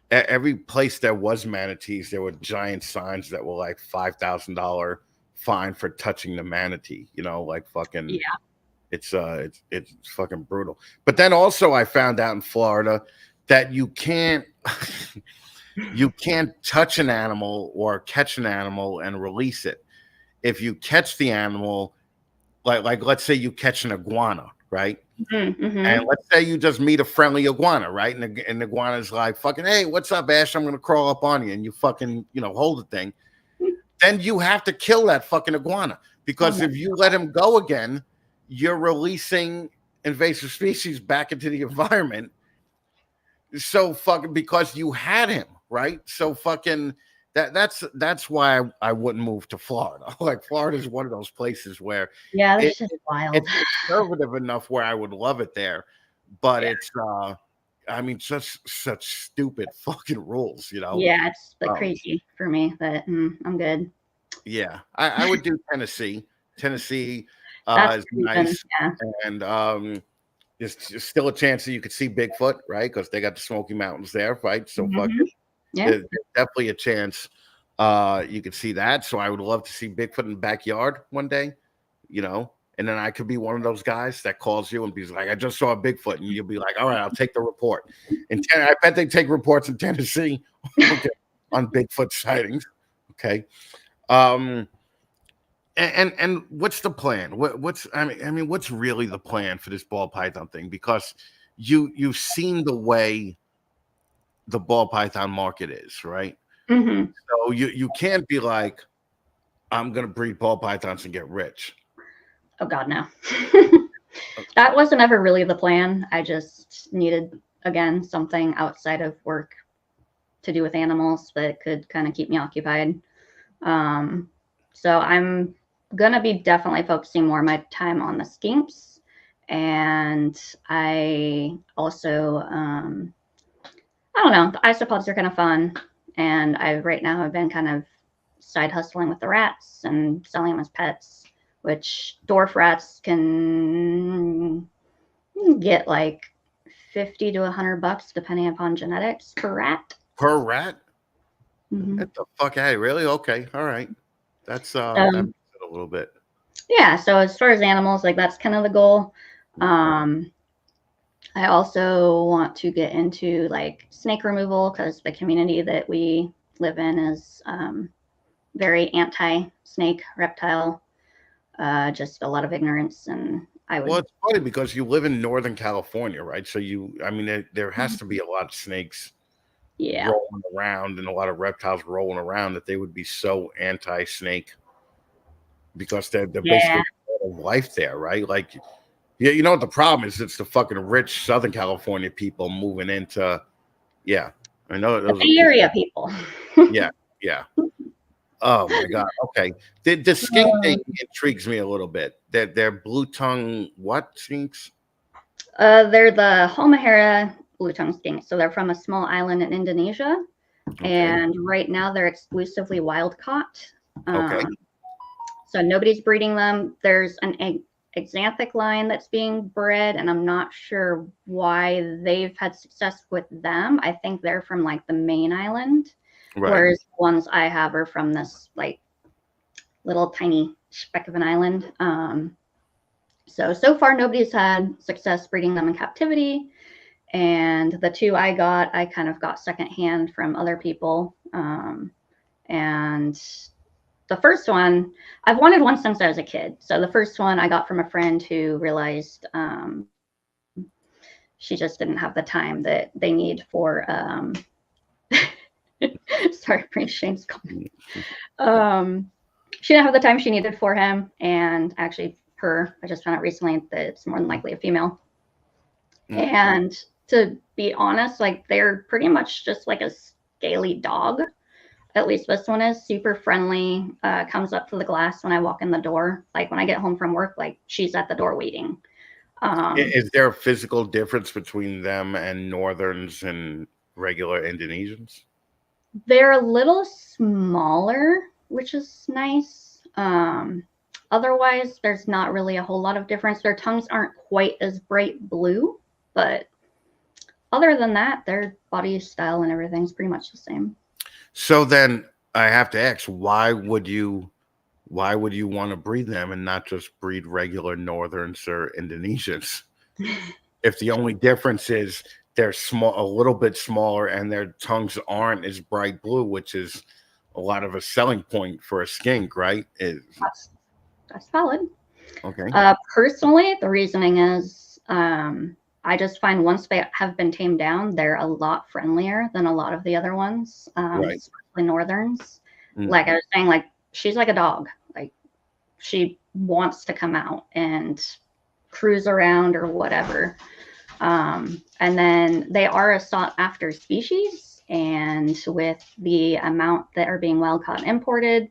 every place there was manatees, there were giant signs that were like $5,000 fine for touching the manatee. You know, like fucking. Yeah. It's fucking brutal. But then also I found out in Florida that you can't touch an animal or catch an animal and release it. If you catch the animal, like let's say you catch an iguana, right? And Mm-hmm. let's say you just meet a friendly iguana, right? And the iguana's like, fucking, hey, what's up, Ash? I'm gonna crawl up on you, and you fucking, hold the thing. Then you have to kill that fucking iguana, because if you let him go again, you're releasing invasive species back into the environment. So fucking, because you had him, right? So fucking that's why I wouldn't move to Florida. Like Florida is one of those places where Yeah, it, that's just wild. it's conservative enough where I would love it there, but Yeah. it's I mean, such stupid fucking rules, Yeah, it's like Um, crazy for me, but I'm good. Yeah, I would do Tennessee. Tennessee That's is the reason. nice, Yeah. and there's still a chance that you could see Bigfoot, right? Because they got the Smoky Mountains there, right? So Mm-hmm. Yeah. there's definitely a chance you could see that. So I would love to see Bigfoot in the backyard one day, and then I could be one of those guys that calls you and be like, "I just saw a Bigfoot," and you'll be like, "All right, I'll take the report." I bet they take reports in Tennessee, okay, on Bigfoot sightings. Okay. Um, and what's the plan? What's I mean, what's really the plan for this ball python thing? Because you've seen the way the ball python market is, right? Mm-hmm. So you can't be like, I'm gonna breed ball pythons and get rich. Oh God, no. That wasn't ever really the plan. I just needed, again, something outside of work to do with animals that could kind of keep me occupied. So I'm gonna be definitely focusing more of my time on the skinks, and I also I don't know, the isopods are kind of fun, and I right now have been kind of side hustling with the rats and selling them as pets, which dwarf rats can get like 50 to $100 depending upon genetics per rat. Per rat? Mm-hmm. Get the fuck out of here. Really? Okay. All right. That's that makes it a little bit. Yeah, so as far as animals, like that's kind of the goal. I also want to get into like snake removal because the community that we live in is very anti-snake reptile. Just a lot of ignorance, and I would. Well, it's funny because you live in Northern California, right? So I mean, there has to be a lot of snakes rolling around and a lot of reptiles rolling around that they would be so anti-snake because they're basically life there, right? Like, yeah, you know what the problem is? It's the fucking rich Southern California people moving into, I know those the Bay Area people. yeah. Oh my god. Okay. The skink thing intrigues me a little bit. They're blue tongue what skinks? They're the Halmahera blue tongue skinks. So they're from a small island in Indonesia, and right now they're exclusively wild caught. Okay. So nobody's breeding them. There's an exanthic line that's being bred, and I'm not sure why they've had success with them. I think they're from like the main island, whereas the ones I have are from this like little tiny speck of an island. So far nobody's had success breeding them in captivity, and the two I got, I kind of got secondhand from other people. And the first one, I've wanted one since I was a kid. So the first one I got from a friend who realized she just didn't have the time that they need for sorry, Prince Shane's coming. She didn't have the time she needed for him, and actually I just found out recently that it's more than likely a female. And to be honest, like they're pretty much just like a scaly dog. At least this one is super friendly, comes up to the glass when I walk in the door. Like when I get home from work, like she's at the door waiting. Is there a physical difference between them and northerns and regular Indonesians? They're a little smaller, which is nice. Otherwise, there's not really a whole lot of difference. Their tongues aren't quite as bright blue, but other than that, their body style and everything's pretty much the same. So then I have to ask, why would you want to breed them and not just breed regular Northerns or Indonesians? If the only difference is they're small, a little bit smaller, and their tongues aren't as bright blue, which is a lot of a selling point for a skink, right? That's valid. Okay. Personally, the reasoning is I just find once they have been tamed down, they're a lot friendlier than a lot of the other ones, Right. especially Northerns. Like I was saying, like she's like a dog. Like she wants to come out and cruise around or whatever. And then they are a sought after species. And with the amount that are being wild caught and imported,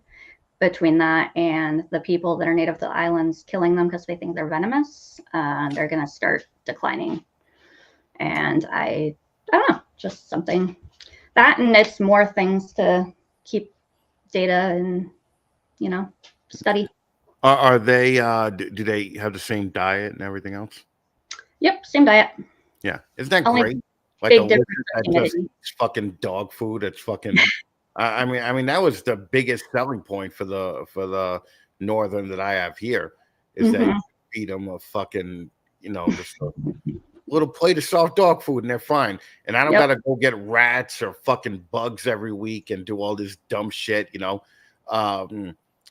between that and the people that are native to the islands killing them because they think they're venomous, they're going to start declining. And I don't know, just something that, and it's more things to keep data and, study. Are they? Do they have the same diet and everything else? Yep, same diet. Yeah, isn't that Only great? Like big a lizard difference that in just humidity. eats fucking dog food. It's fucking. I mean, that was the biggest selling point for the northern that I have here is that you feed them a fucking, just a little plate of soft dog food and they're fine. And I don't Yep. gotta go get rats or fucking bugs every week and do all this dumb shit,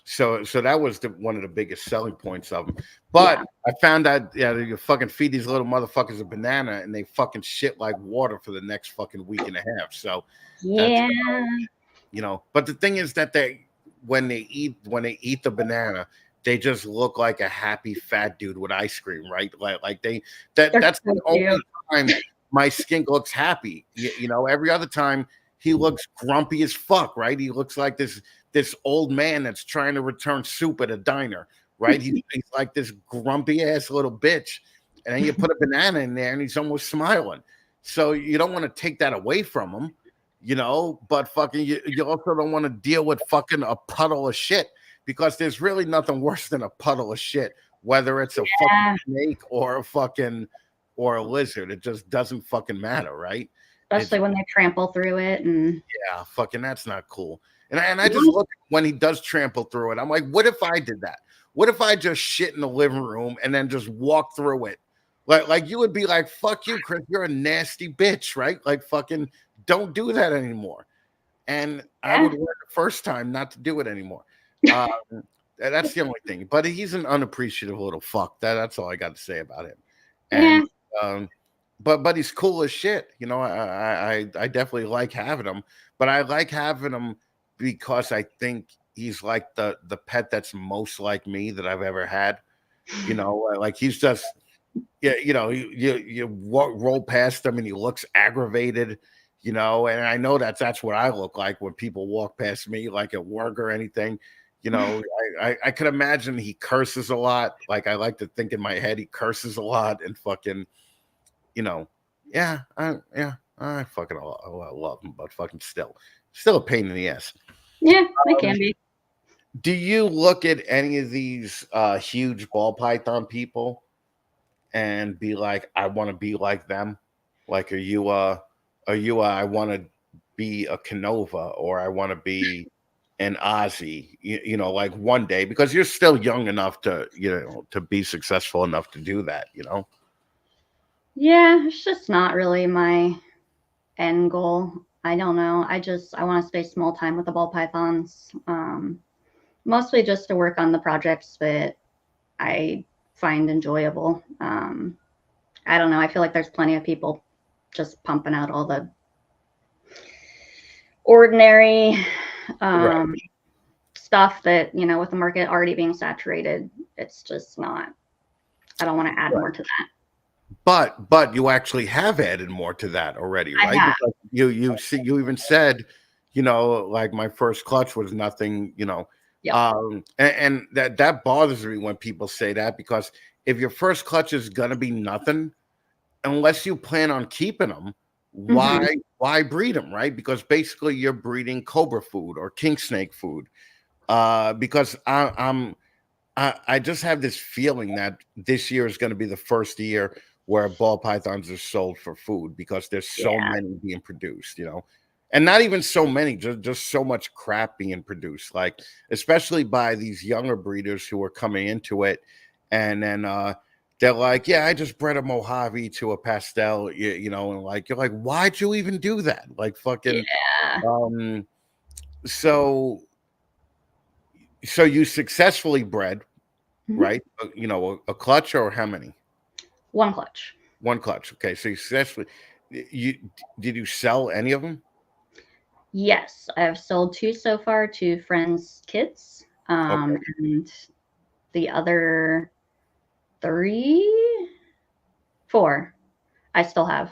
So that was one of the biggest selling points of them. But Yeah. I found out, you fucking feed these little motherfuckers a banana and they fucking shit like water for the next fucking week and a half. So that's, Yeah. but the thing is that when they eat the banana, they just look like a happy fat dude with ice cream, right? Like that's so the only cute. time my skink looks happy. Every other time he looks grumpy as fuck, right? He looks like this old man that's trying to return soup at a diner, right? He's like this grumpy ass little bitch. And then you put a banana in there and he's almost smiling. So you don't want to take that away from him, but fucking you also don't want to deal with fucking a puddle of shit because there's really nothing worse than a puddle of shit, whether it's a fucking snake or a lizard. It just doesn't fucking matter, right? Especially when they trample through it. And yeah, fucking that's not cool. And I just look when he does trample through it. I'm like, what if I did that? What if I just shit in the living room and then just walk through it? Like you would be like, fuck you, Chris, you're a nasty bitch, right? Like fucking don't do that anymore. And I would learn the first time not to do it anymore. That's the only thing. But he's an unappreciative little fuck. That's all I got to say about him. And but he's cool as shit. I definitely like having him, but I like having him because I think he's like the pet that's most like me that I've ever had. Like he's just you roll past him and he looks aggravated, and I know that's what I look like when people walk past me, like at work or anything. I could imagine he curses a lot. Like I like to think in my head he curses a lot and fucking, I fucking love him, but fucking still a pain in the ass. Yeah, it can be. Do you look at any of these huge ball python people and be like, I want to be like them? Like, are you I want to be a Canova or I want to be an Aussie, like one day, because you're still young enough to, to be successful enough to do that, Yeah, it's just not really my end goal. I don't know. I want to stay small time with the ball pythons. Mostly just to work on the projects that I find enjoyable. I don't know. I feel like there's plenty of people just pumping out all the ordinary stuff that, with the market already being saturated, it's just not, I don't want to add more to that. But you actually have added more to that already, right? You even said, like my first clutch was nothing, and that bothers me when people say that, because if your first clutch is gonna be nothing, unless you plan on keeping them, Mm-hmm. why breed them, right? Because basically you're breeding cobra food or king snake food. Because I just have this feeling that this year is going to be the first year where ball pythons are sold for food because there's so Yeah. many being produced, and not even so many, just so much crap being produced, like especially by these younger breeders who are coming into it, and then they're like, yeah, I just bred a Mojave to a pastel, and like you're like, why'd you even do that? Like fucking, Yeah. um, so you successfully bred, Hmm. right? A clutch or how many? One clutch. One clutch. Okay, so you successfully you did you sell any of them? Yes, I've sold two so far to friends' kids. Okay, And the other three, four, I still have.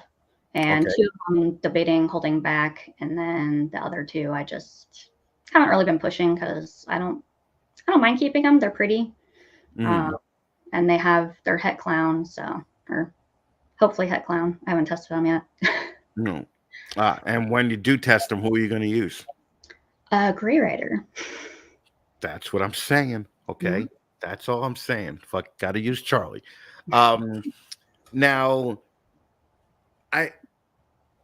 And okay. two of them debating holding back. And then the other two, I just haven't really been pushing because I don't mind keeping them. They're pretty. Uh, Mhm. and they have their het clown, so, or hopefully het clown. I haven't tested them yet. No. And when you do test them, who are you going to use? Gray Rider. That's what I'm saying. Mhm. Okay, that's all I'm saying. Fuck, got to use Charlie. Um, Now, I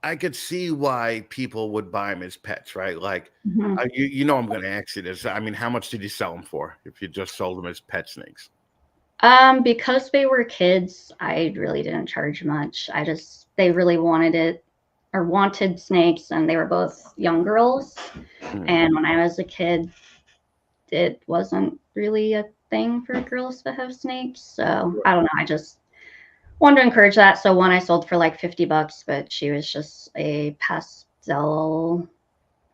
I could see why people would buy them as pets, right? Like, Mhm. I'm going to ask you this. I mean, how much did you sell them for if you just sold them as pet snakes? Because they were kids, I really didn't charge much. They really wanted it or wanted snakes, and they were both young girls. Mm, And when I was a kid, it wasn't really a thing for girls to have snakes. So I don't know. I just wanted to encourage that. So one I sold for like $50, but she was just a pastel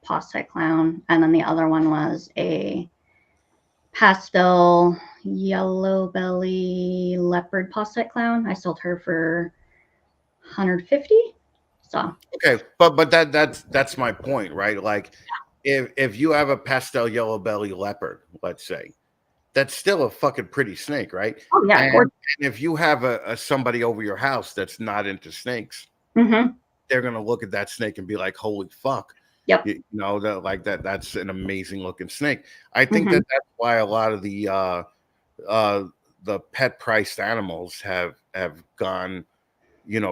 posset clown. And then the other one was a pastel yellow belly leopard posset clown. I sold her for 150. So okay, but that's my point, right? Like, if you have a pastel yellow belly leopard, let's say, that's still a fucking pretty snake, right? oh yeah, And, gorgeous. and if you have a somebody over your house that's not into snakes, Mm-hmm. they're gonna look at that snake and be like, "Holy fuck!" Yep. That like that's an amazing looking snake. I think Mm-hmm. that's why a lot of uh, the pet priced animals have gone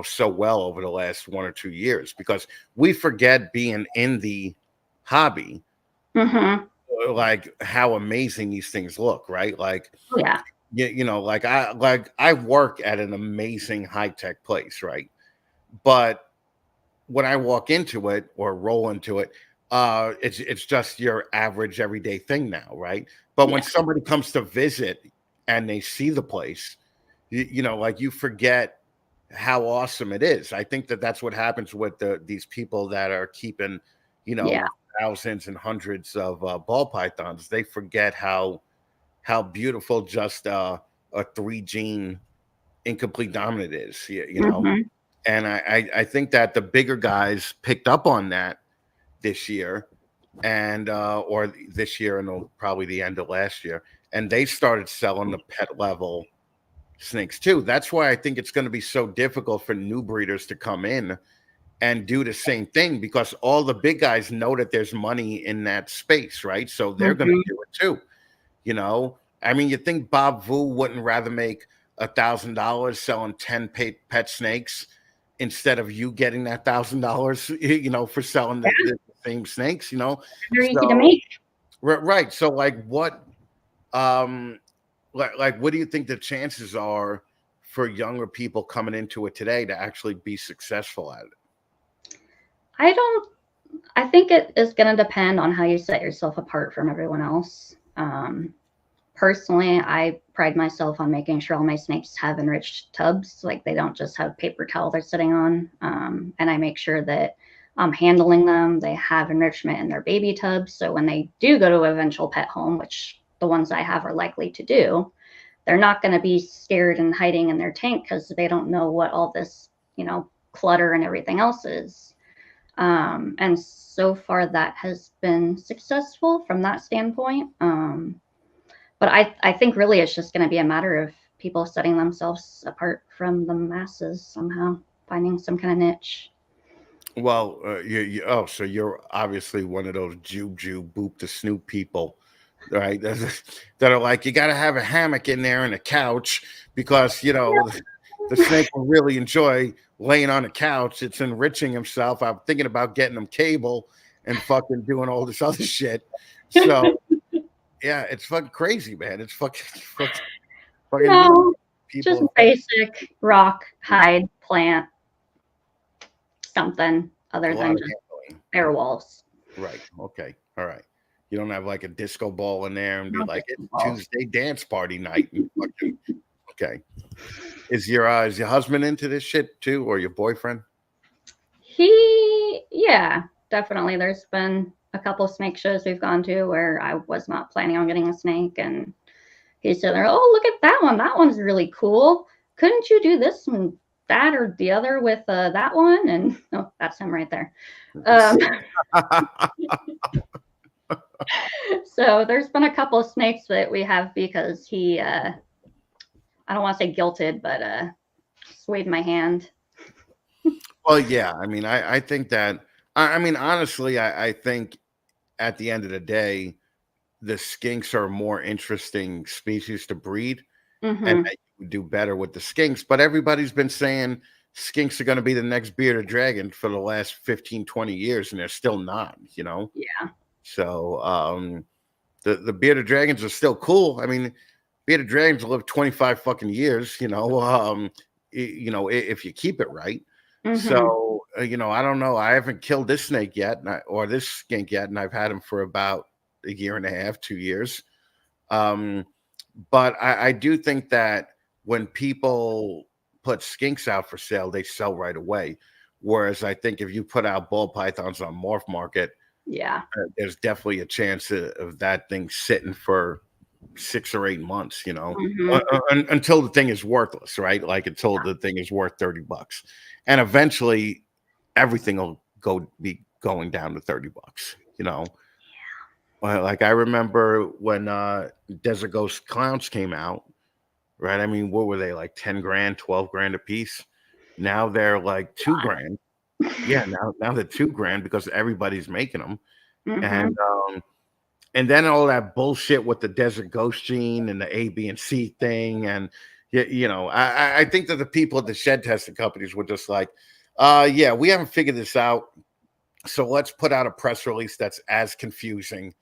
so well over the last 1 or 2 years because we forget being in the hobby, Mm-hmm. like how amazing these things look, right? Like, Oh yeah. like I work at an amazing high tech place, right? But when I walk into it or roll into it, it's just your average everyday thing now, right? But when Yeah. somebody comes to visit and they see the place, like you forget how awesome it is. I think that's what happens with these people that are keeping, Yeah. thousands and hundreds of ball pythons. They forget how beautiful just a three gene incomplete dominant is. Mm-hmm. And I think that the bigger guys picked up on that this year, and or this year and probably the end of last year, and they started selling the pet level snakes too. That's why I think it's going to be so difficult for new breeders to come in and do the same thing because all the big guys know that there's money in that space, right? So they're going to Mm-hmm. do it too. I mean, you think Bob Vu wouldn't rather make $1,000 selling 10 pet snakes instead of you getting that $1,000, for selling Yeah. the same snakes, Very easy to So make. right. So like um like what do you think the chances are for younger people coming into it today to actually be successful at it? I don't. I think it is going to depend on how you set yourself apart from everyone else. Personally, I pride myself on making sure all my snakes have enriched tubs, like they don't just have paper towel they're sitting on. And I make sure that I'm handling them. They have enrichment in their baby tubs. So when they do go to an eventual pet home, which the ones I have are likely to do, they're not going to be scared and hiding in their tank because they don't know what all this, clutter and everything else is. And so far, that has been successful from that standpoint. But I think really it's just going to be a matter of people setting themselves apart from the masses somehow, finding some kind of niche. Well, oh, so you're obviously one of those juju boop the snoop people, right? That are like, you got to have a hammock in there and a couch because, the snake will really enjoy laying on a couch. It's enriching himself. I'm thinking about getting him cable and fucking doing all this other shit. So, yeah, it's fucking crazy, man. It's fucking No, just people. basic rock, hide, plant, something A other lot than of just handling. bare walls. Right. Okay. All right. You don't have like a disco ball in there and be No like, it's disco balls. Tuesday dance party night. And fucking, okay. Is your husband into this shit too, or your boyfriend? Yeah, definitely. There's been a couple snake shows we've gone to where I was not planning on getting a snake, and he's sitting there, oh, look at that one. That one's really cool. Couldn't you do this and that or the other with that one? And oh, that's him right there. So there's been a couple of snakes that we have because he, I don't want to say guilted, but swayed my hand. Well, yeah. I mean, I think that, I mean, honestly, I think at the end of the day, the skinks are a more interesting species to breed and Mm-hmm. that you would do better with the skinks. But everybody's been saying skinks are going to be the next bearded dragon for the last 15, 20 years, and they're still not. Yeah. So the bearded dragons are still cool. I mean, bearded dragons live 25 fucking years, if you keep it right. Mm-hmm. So, I don't know. I haven't killed this snake yet, or this skink yet, and I've had him for about a year and a half, 2 years. Um, but I do think that when people put skinks out for sale, they sell right away. Whereas I think if you put out ball pythons on Morph Market, Yeah. there's definitely a chance of that thing sitting for 6 or 8 months, Mm-hmm. until the thing is worthless, right? Like until the thing is worth $30, and eventually everything will be going down to $30. Well, like I remember when Desert Ghost Clowns came out, right? I mean, what were they, like 10 grand, 12 grand a piece? Now they're like 2 grand. Yeah, now they're 2 grand because everybody's making them. Mm-hmm. And then all that bullshit with the Desert Ghost gene and the A, B, and C thing. And I think that the people at the shed testing companies were just like, yeah, we haven't figured this out. So let's put out a press release that's as confusing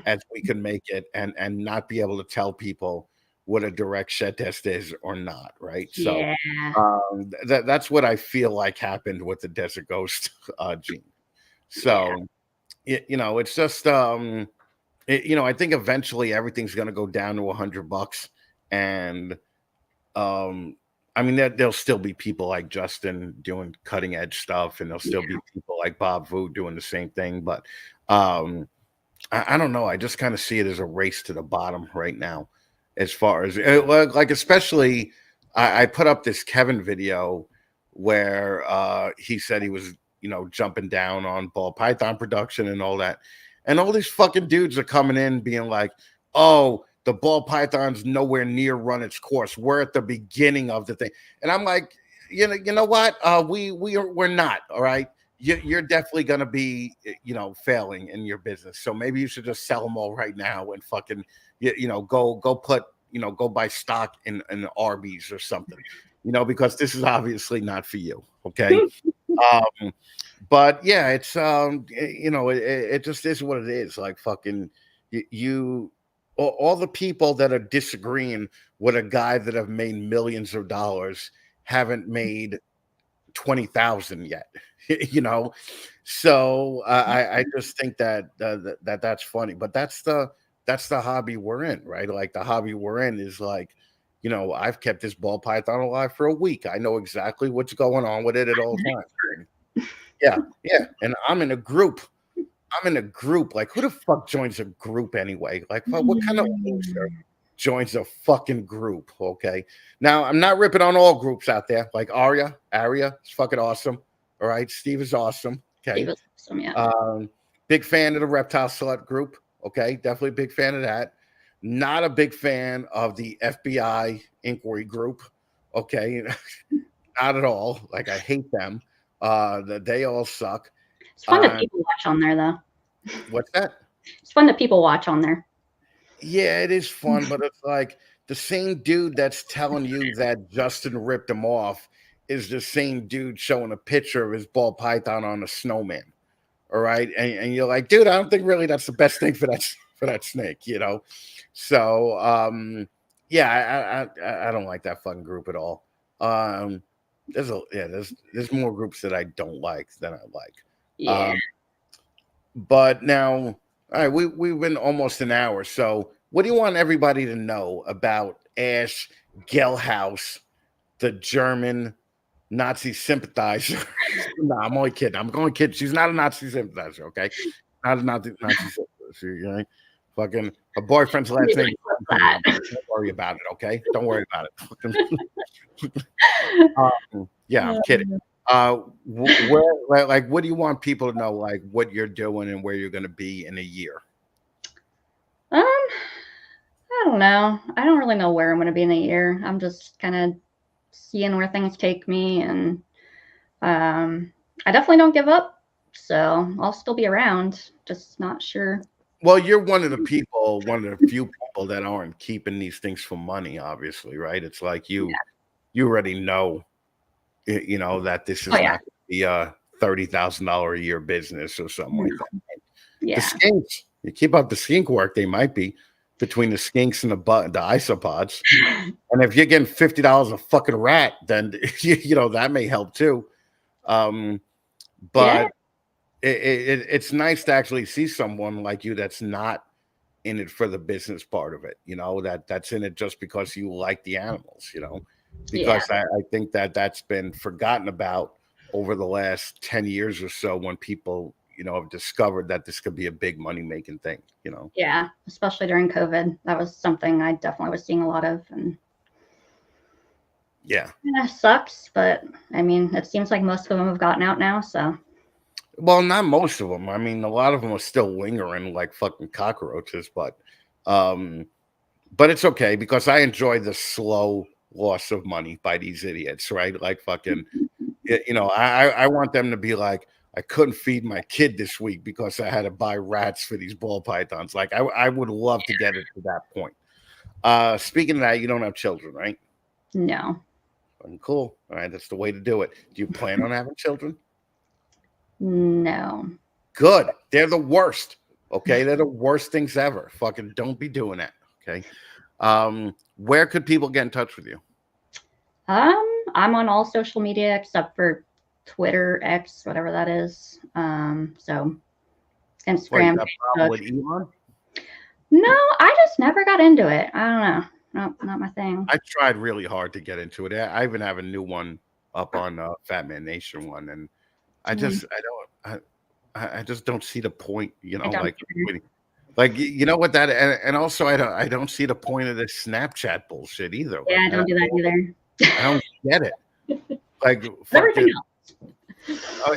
as we can make it and not be able to tell people what a direct shed test is or not, right? So Yeah. that's what I feel like happened with the Desert Ghost gene. So it's just I think eventually everything's going to go down to $100, and I mean there'll still be people like Justin doing cutting edge stuff, and there'll still be people like Bob Vu doing the same thing. But I don't know. I just kind of see it as a race to the bottom right now, as far as like especially I put up this Kevin video where he said he was jumping down on ball python production and all that, and all these fucking dudes are coming in being like, oh, the ball python's nowhere near run its course. We're at the beginning of the thing. And I'm like, you know what? We're not. All right. You're definitely going to be, failing in your business. So maybe you should just sell them all right now and fucking, go put, go buy stock in Arby's or something, because this is obviously not for you. Okay. But yeah, it's it just is what it is. Like fucking you all the people that are disagreeing with a guy that have made millions of dollars haven't made 20,000 yet. So I just think that's funny, but that's the hobby we're in, right? Like the hobby we're in is like, I've kept this ball python alive for a week. I know exactly what's going on with it at all times. Yeah, yeah. And I'm in a group. Like, who the fuck joins a group anyway? Like, what kind of loser joins a fucking group? Okay. Now, I'm not ripping on all groups out there. Like Aria is fucking awesome. All right. Steve is awesome. He Okay. was awesome, yeah. Big fan of the Reptile Select group. Okay. Definitely big fan of that. Not a big fan of the FBI inquiry group. Okay. Not at all. Like, I hate them. They all suck. It's fun to people watch on there, though. What's that? It's fun to people watch on there. Yeah, it is fun, but it's like the same dude that's telling you that Justin ripped him off is the same dude showing a picture of his ball python on a snowman. All right, and you're like, dude, I don't think really that's the best thing for that snake, you know. So yeah, I don't like that fucking group at all. There's more groups that I don't like than I like. Yeah. But now, all right, we've been almost an hour. So, what do you want everybody to know about Ash Gilhouse, the German Nazi sympathizer? No, I'm only kidding. I'm going kidding. She's not a Nazi sympathizer, okay? Not a Nazi sympathizer. You know? Fucking her boyfriend's last name. Don't worry about it, okay? Don't worry about it. Yeah, I'm kidding. What do you want people to know, like what you're doing and where you're going to be in a year? I don't know. I don't really know where I'm going to be in a year. I'm just kind of seeing where things take me, and I definitely don't give up. So I'll still be around, just not sure. Well, you're one of the few people that aren't keeping these things for money, obviously, right? It's like you already know, you know, that this is not going to be a $30,000 a year business or something like that. Yeah. The skinks, you keep up the skink work, they might be between the skinks and the isopods. And if you're getting $50 a fucking rat, then you know that may help too. But it's nice to actually see someone like you that's not in it for the business part of it, you know, that's in it just because you like the animals, you know, because I think that's been forgotten about over the last 10 years or so when people, you know, have discovered that this could be a big money making thing, you know. Yeah, especially during COVID. That was something I definitely was seeing a lot of, and yeah, sucks, but I mean, it seems like most of them have gotten out now, so. Well, not most of them. I mean, a lot of them are still lingering like fucking cockroaches, but it's okay because I enjoy the slow loss of money by these idiots, right? Like fucking, you know, I want them to be like, I couldn't feed my kid this week because I had to buy rats for these ball pythons. Like I would love to get it to that point. Speaking of that, you don't have children, right? No. Cool. All right, that's the way to do it. Do you plan on having children? No. Good. They're the worst. Okay. They're the worst things ever. Fucking don't be doing that. Okay. Where could people get in touch with you? I'm on all social media except for Twitter, X, whatever that is. So Instagram. With Elon? No, I just never got into it. I don't know. Not my thing. I tried really hard to get into it. I even have a new one up on Fatman Nation one, and I just don't see the point, you know, like you know what that and also I don't see the point of this Snapchat bullshit either. Yeah, I don't do that either. I don't get it. Like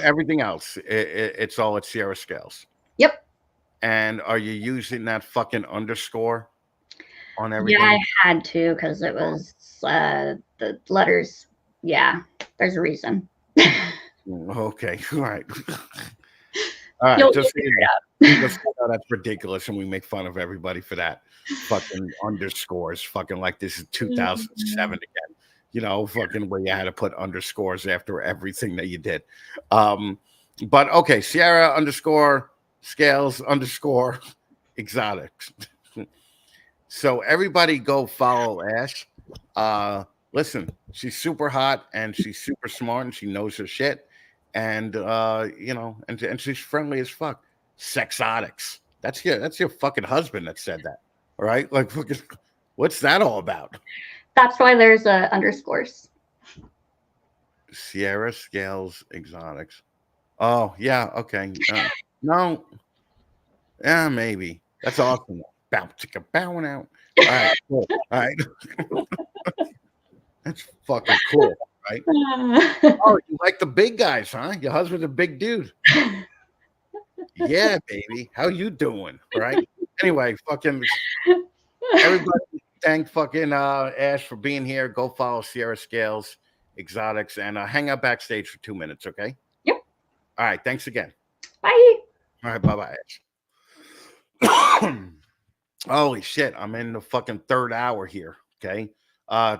everything else, it's all at Sierra Scales. Yep. And are you using that fucking underscore on everything? Yeah, I had to because it was the letters. Yeah, there's a reason. Okay, all right. All right, just that's ridiculous, and we make fun of everybody for that. Fucking underscores, fucking like this is 2007 again. You know, fucking where you had to put underscores after everything that you did. But okay, Sierra underscore Scales underscore exotics. So everybody go follow Ash. Listen, she's super hot and she's super smart and she knows her shit. And you know, and she's friendly as fuck. Sexotics. That's your fucking husband that said that. All right? Like what's that all about? That's why there's underscores. Sierra Scales Exotics. Oh, yeah, okay. No. Yeah, maybe. That's awesome. Bow chicka bowing out. All right, cool. All right. That's fucking cool, right? Oh, you like the big guys, huh? Your husband's a big dude. Yeah, baby. How you doing? Right? Anyway, fucking everybody thank fucking Ash for being here. Go follow Sierra Scales Exotics and hang out backstage for 2 minutes, okay? All right. Thanks again. Bye. All right. Bye-bye, Ash. Holy shit. I'm in the fucking third hour here. Okay.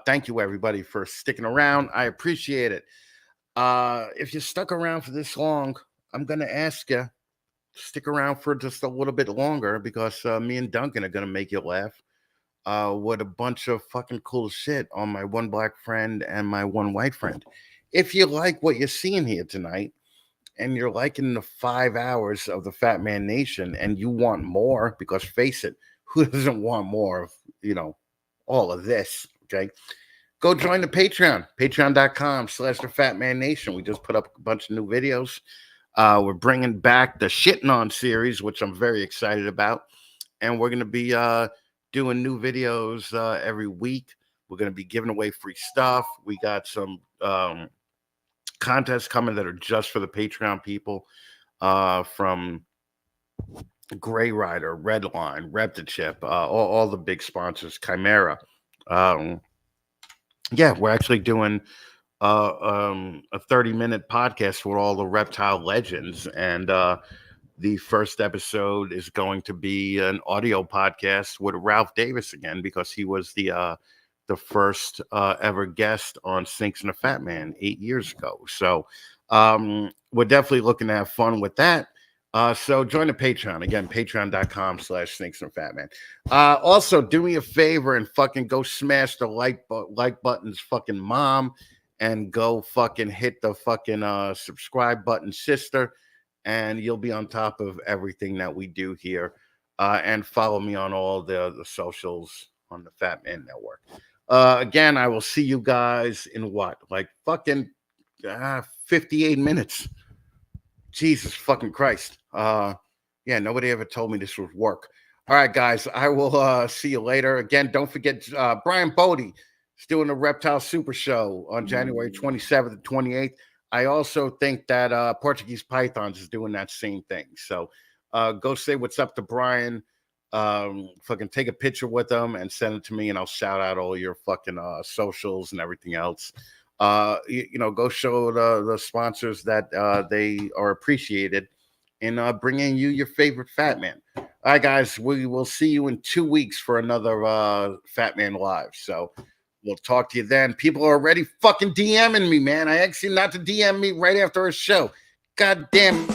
Thank you everybody for sticking around. I appreciate it. If you stuck around for this long, I'm gonna ask you stick around for just a little bit longer because me and Duncan are gonna make you laugh with a bunch of fucking cool shit on my one black friend and my one white friend. If you like what you're seeing here tonight and you're liking the 5 hours of the Fat Man Nation and you want more, because face it, who doesn't want more of, all of this? Okay. Go join the Patreon, patreon.com/the Fat Man Nation. We just put up a bunch of new videos. We're bringing back the Shitting On series, which I'm very excited about. And we're going to be doing new videos every week. We're going to be giving away free stuff. We got some contests coming that are just for the Patreon people, from Gray Rider, Redline, Reptile, all the big sponsors, Chimera. Yeah, we're actually doing a 30-minute podcast with all the reptile legends, and the first episode is going to be an audio podcast with Ralph Davis again, because he was the first ever guest on Skinks and the Fat Man 8 years ago. So we're definitely looking to have fun with that. So join the Patreon again, patreon.com/Skinks and Fat Man. Also, do me a favor and fucking go smash the like button's fucking mom, and go fucking hit the fucking subscribe button, sister, and you'll be on top of everything that we do here. And follow me on all the socials on the Fat Man Network. Again, I will see you guys in what, like fucking 58 minutes. Jesus fucking Christ. Yeah, nobody ever told me this would work. All right, guys, I will see you later. Again, don't forget Brian Bodie is doing the Reptile Super Show on January 27th and 28th. I also think that Portuguese Pythons is doing that same thing. So go say what's up to Brian. Fucking take a picture with him and send it to me, and I'll shout out all your fucking socials and everything else. Go show the sponsors that they are appreciated in bringing you your favorite Fat Man. All right, guys, we will see you in 2 weeks for another Fat Man Live. So we'll talk to you then. People are already fucking DMing me, man. I asked you not to DM me right after a show. God damn.